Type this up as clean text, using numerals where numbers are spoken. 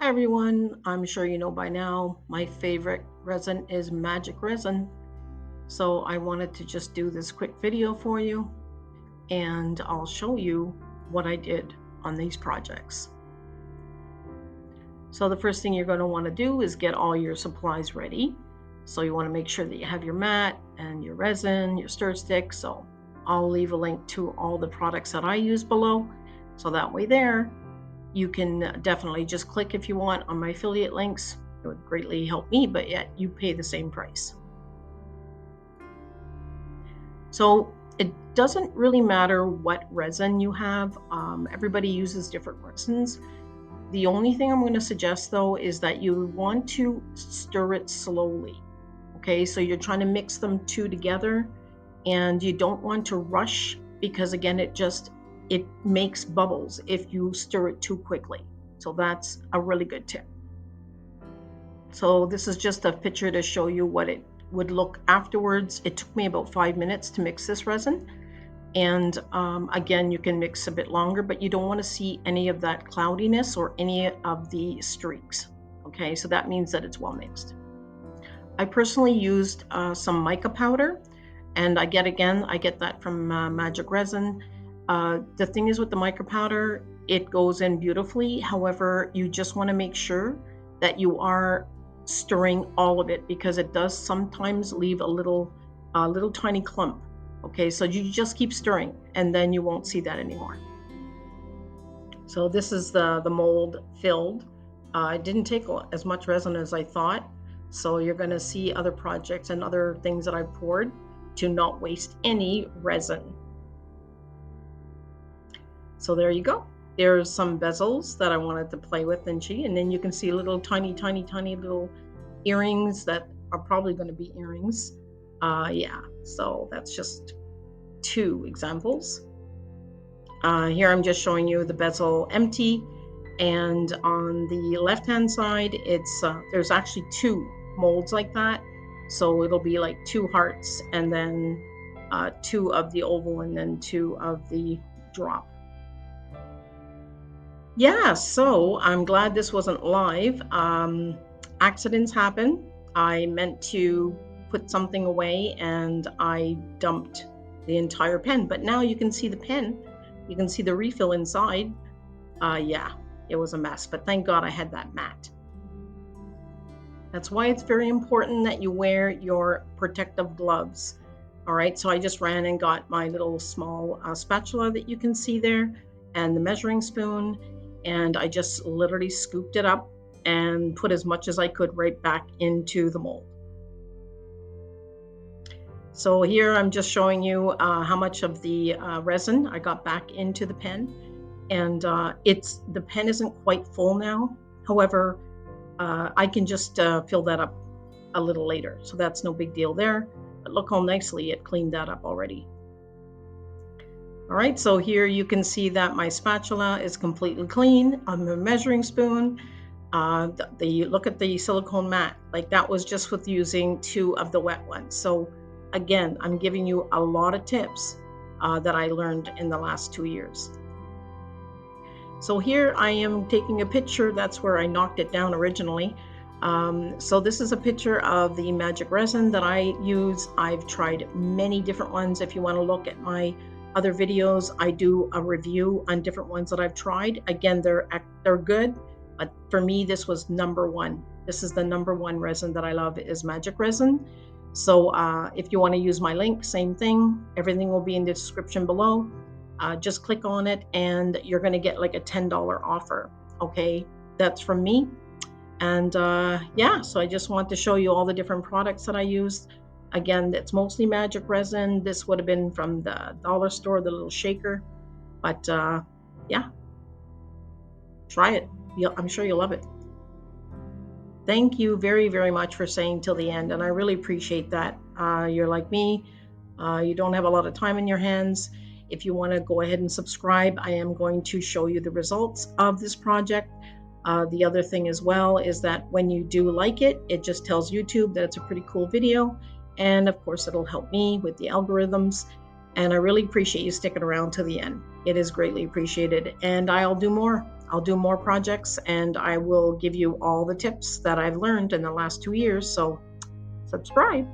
Hi everyone, I'm sure you know by now my favorite resin is magic resin. So I wanted to just do this quick video for you and I'll show you what I did on these projects. So the first thing you're going to want to do is get all your supplies ready. So you want to make sure that you have your mat and your resin, your stir stick. So I'll leave a link to all the products that I use below. So that way there you can definitely just click if you want on my affiliate links. It would greatly help me, but yet you pay the same price. So it doesn't really matter what resin you have. Everybody uses different resins. The only thing I'm going to suggest though is that you want to stir it slowly. Okay, so you're trying to mix them two together and you don't want to rush because again, it makes bubbles if you stir it too quickly. So that's a really good tip. So this is just a picture to show you what it would look afterwards. It took me about 5 minutes to mix this resin. And again, you can mix a bit longer, but you don't want to see any of that cloudiness or any of the streaks. Okay, so that means that it's well mixed. I personally used some mica powder, and I get that from Magic Resin. The thing is with the mica powder, it goes in beautifully. However, you just want to make sure that you are stirring all of it because it does sometimes leave a little tiny clump. Okay, so you just keep stirring and then you won't see that anymore. So this is the mold filled. It didn't take as much resin as I thought. So you're going to see other projects and other things that I poured to not waste any resin. So there you go. There's some bezels that I wanted to play with and then you can see little tiny little earrings that are probably going to be earrings. Yeah, so that's just two examples. Here I'm just showing you the bezel empty, and on the left hand side it's there's actually two molds like that, so it'll be like two hearts and then two of the oval and then two of the drop. Yeah, so I'm glad this wasn't live. Accidents happen. I meant to put something away and I dumped the entire pen, but now you can see the pen. You can see the refill inside. Yeah, it was a mess, but thank God I had that mat. That's why it's very important that you wear your protective gloves. All right, so I just ran and got my little small spatula that you can see there and the measuring spoon, and I just literally scooped it up and put as much as I could right back into the mold. So here I'm just showing you how much of the resin I got back into the pen, and the pen isn't quite full now. However, I can just fill that up a little later, so that's no big deal there. But look how nicely it cleaned that up already. All right, so here you can see that my spatula is completely clean. On the measuring spoon, look at the silicone mat, like that was just with using two of the wet ones. So again, I'm giving you a lot of tips that I learned in the last 2 years. So here I am taking a picture. That's where I knocked it down originally. So this is a picture of the magic resin that I use. I've tried many different ones. If you want to look at my other videos, I do a review on different ones that I've tried. Again, they're good, but for me, this was number one. This is the number one resin that I love is magic resin. So if you want to use my link, same thing. Everything will be in the description below. Just click on it and you're going to get like a $10 offer. Okay, that's from me. And yeah, so I just want to show you all the different products that I used. Again, it's mostly magic resin. This would have been from the dollar store, the little shaker. But yeah, try it. I'm sure you'll love it. Thank you very, very much for staying till the end. And I really appreciate that. You're like me. You don't have a lot of time in your hands. If you want to go ahead and subscribe, I am going to show you the results of this project. The other thing as well is that when you do like it, it just tells YouTube that it's a pretty cool video. And of course, it'll help me with the algorithms. And I really appreciate you sticking around to the end. It is greatly appreciated. And I'll do more. I'll do more projects, and I will give you all the tips that I've learned in the last 2 years. So subscribe.